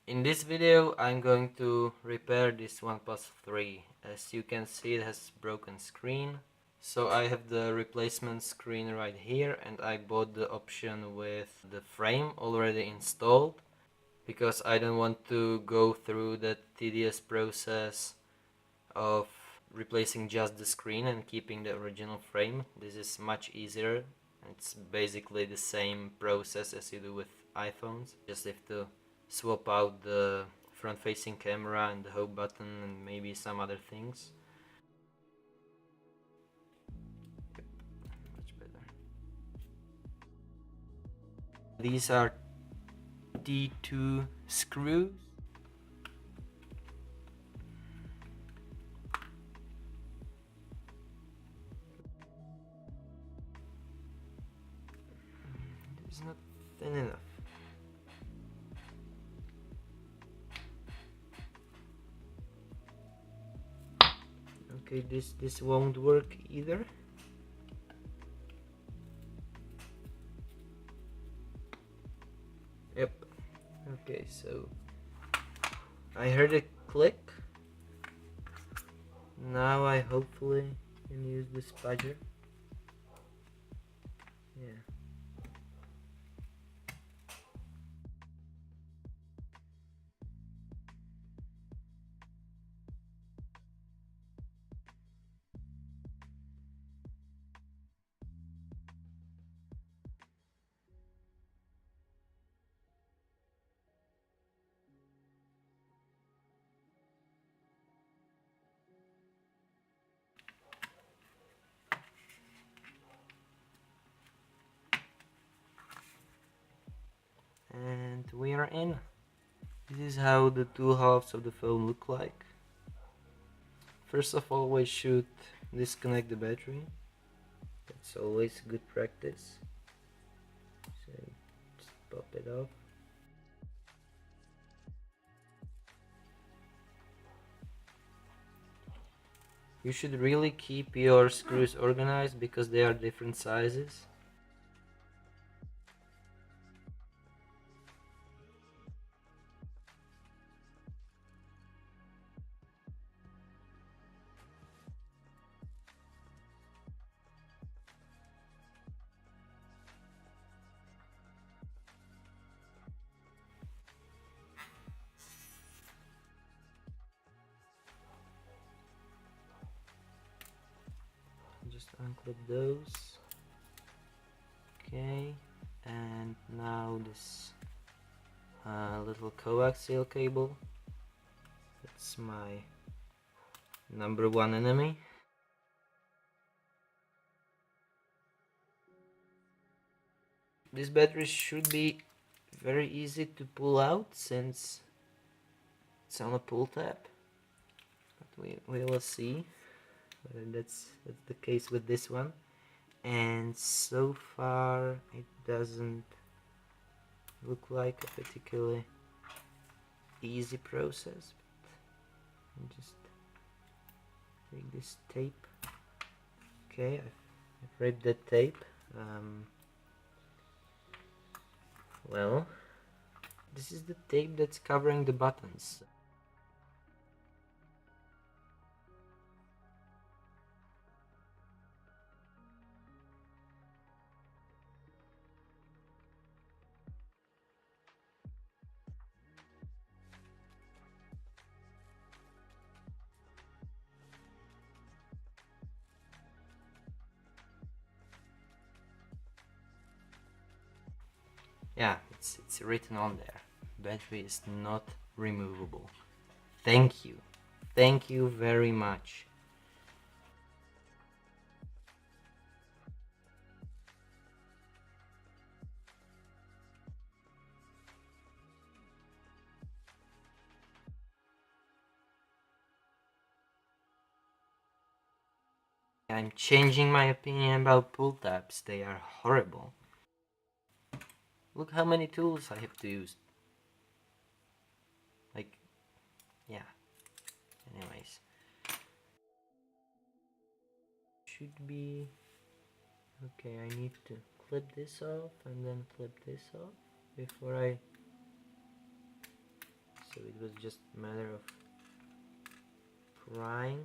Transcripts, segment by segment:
In this video I'm going to repair this OnePlus 3. As you can see, it has broken screen. So I have the replacement screen right here, and I bought the option with the frame already installed because I don't want to go through that tedious process of replacing just the screen and keeping the original frame. This is much easier. It's basically the same process as you do with iPhones. Just have to swap out the front facing camera and the home button and maybe some other things. Yep, much better. These are T2 screws. It's not thin enough. Okay, this won't work either. Yep. Okay, so I heard a click. Now I hopefully can use the spudger. Yeah. And we are in. This is how the two halves of the phone look like. First of all, we should disconnect the battery. That's always good practice. So just pop it off. You should really keep your screws organized because they are different sizes. Just unclip those. Okay, and now this little coaxial cable. That's my number one enemy. This battery should be very easy to pull out since it's on a pull tab, but we will see whether that's the case with this one. And so far it doesn't look like a particularly easy process, but I'll just take this tape. Okay, I've ripped that tape. Well, this is the tape that's covering the buttons. Yeah, it's written on there. Battery is not removable. Thank you. Thank you very much. I'm changing my opinion about pull tabs. They are horrible. Look how many tools I have to use. Like, yeah. Anyways. Should be... Okay, I need to clip this off and then clip this off before I so it was just a matter of prying.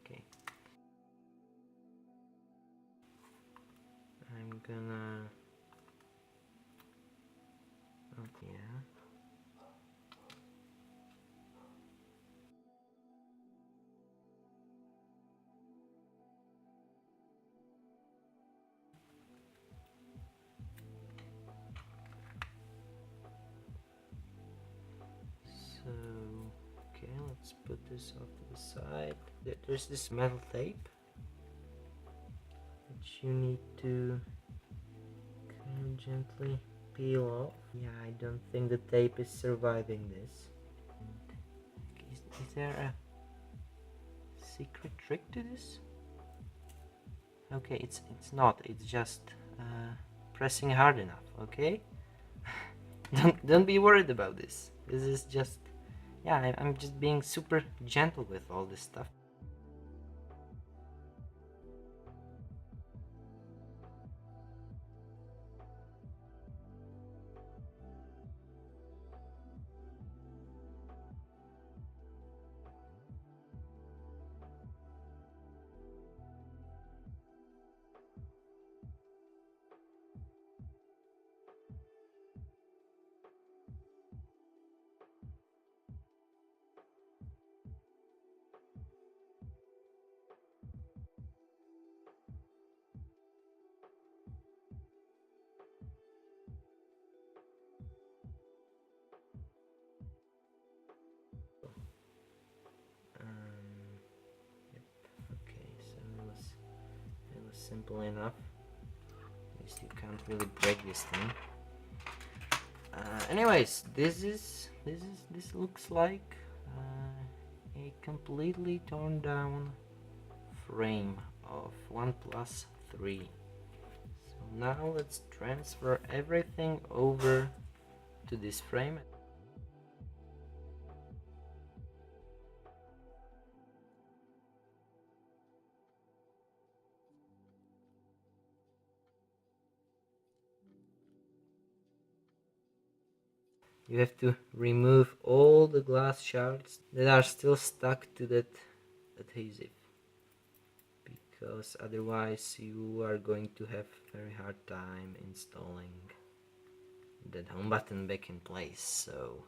Okay, I'm gonna, okay, yeah. So, okay, let's put this off to the side. There's this metal tape which you need to kind of gently peel off. Yeah, I don't think the tape is surviving this. Is there a secret trick to this? Okay, it's not. It's just pressing hard enough. Okay, don't be worried about this. This is just, yeah, I'm just being super gentle with all this stuff. Yep. Okay, so it was simple enough. At least you can't really break this thing. Anyways, this looks like a completely torn down frame of OnePlus 3. So now let's transfer everything over to this frame. You have to remove all the glass shards that are still stuck to that adhesive, because otherwise you are going to have very hard time installing that home button back in place. So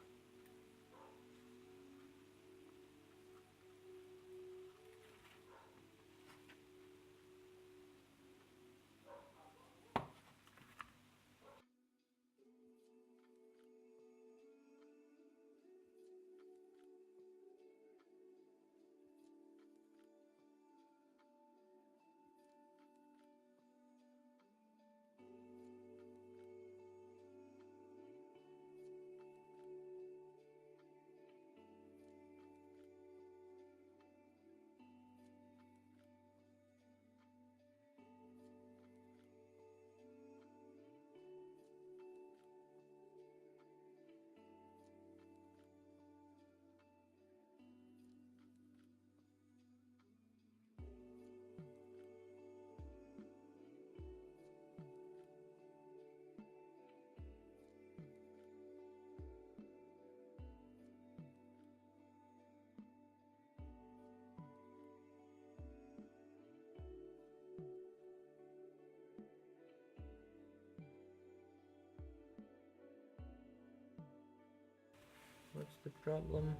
what's the problem?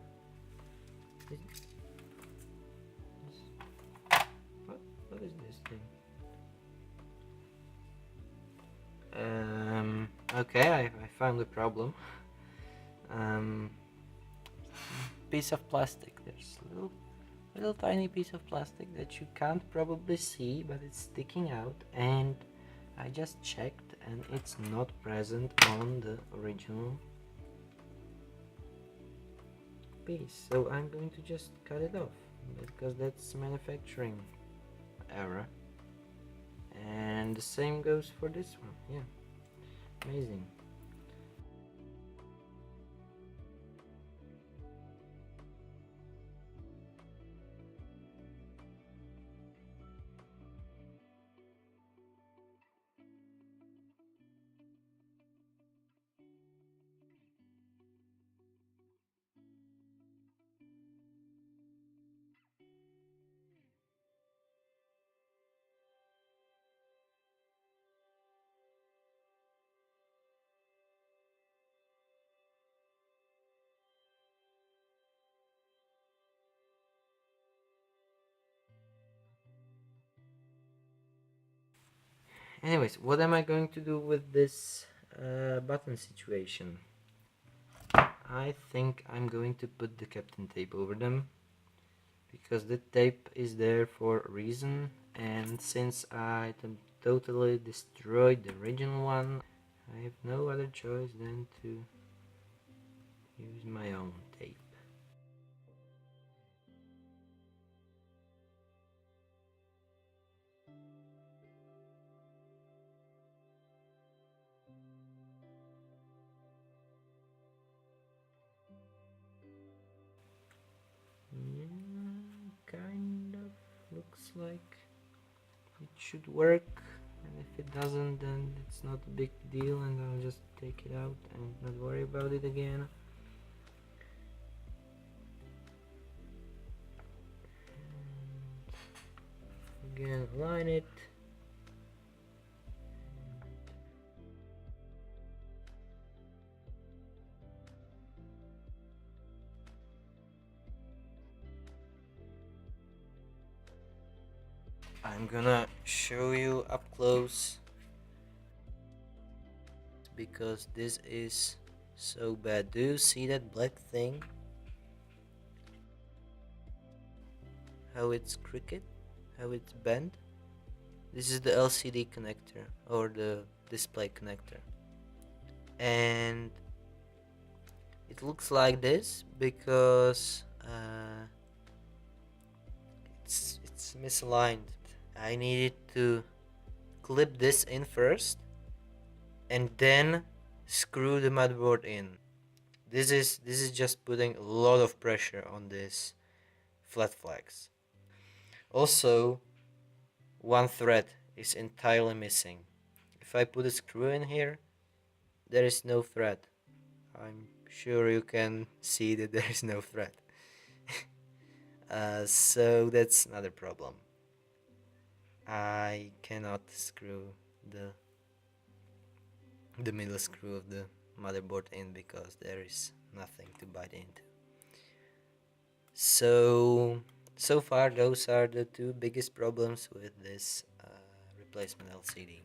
What is this thing? Okay, I found the problem. Piece of plastic. There's little tiny piece of plastic that you can't probably see, but it's sticking out, and I just checked and it's not present on the original piece. So I'm going to just cut it off because that's manufacturing error. And the same goes for this one. Yeah, amazing. Anyways, what am I going to do with this button situation? I think I'm going to put the Captain tape over them, because the tape is there for a reason, and since I totally destroyed the original one, I have no other choice than to use my own tape. Yeah, kind of looks like it should work, and if it doesn't, then it's not a big deal and I'll just take it out and not worry about it again. And again, align it. I'm gonna show you up close, because this is so bad. Do you see that black thing? How it's crooked? How it's bent? This is the LCD connector, or the display connector. And it looks like this because it's misaligned. I needed to clip this in first and then screw the motherboard in. This is just putting a lot of pressure on this flat flags. Also, one thread is entirely missing. If I put a screw in here, there is no thread. I'm sure you can see that there is no thread. So that's another problem. I cannot screw the middle screw of the motherboard in because there is nothing to bite into. So far those are the two biggest problems with this replacement LCD.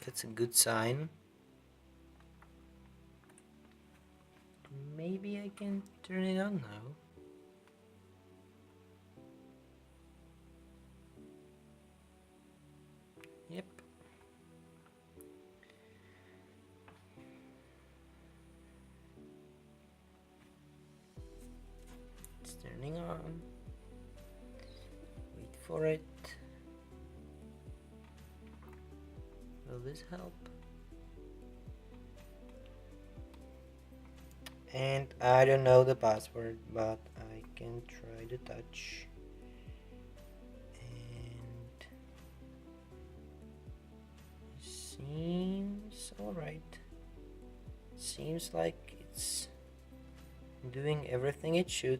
That's a good sign. Maybe I can turn it on now. Yep. It's turning on. Wait for it. Will this help? And I don't know the password, but I can try the touch. And seems alright. Seems like it's doing everything it should.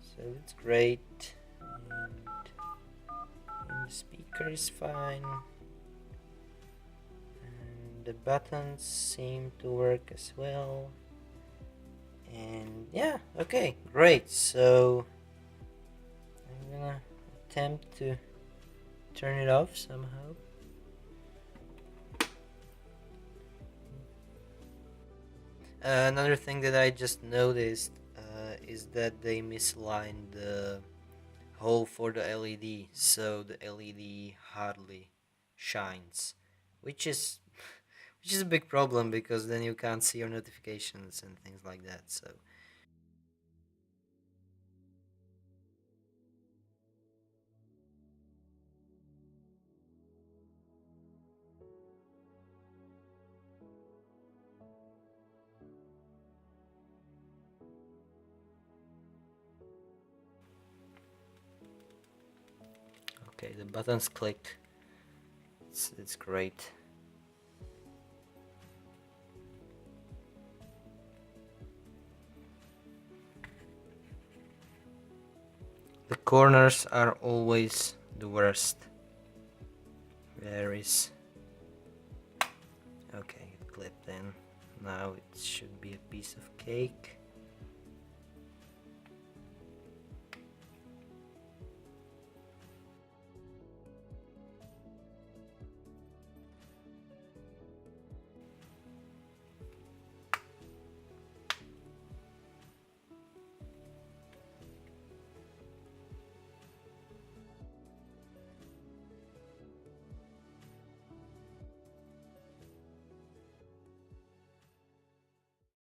So that's great. And the speaker is fine. And the buttons seem to work as well. And yeah, okay, great. So gonna attempt to turn it off somehow. Another thing that I just noticed is that they misaligned the hole for the LED, so the LED hardly shines, which is which is a big problem because then you can't see your notifications and things like that. So okay, the buttons click. It's great. The corners are always the worst. Where is... Okay, it clipped in. Now it should be a piece of cake.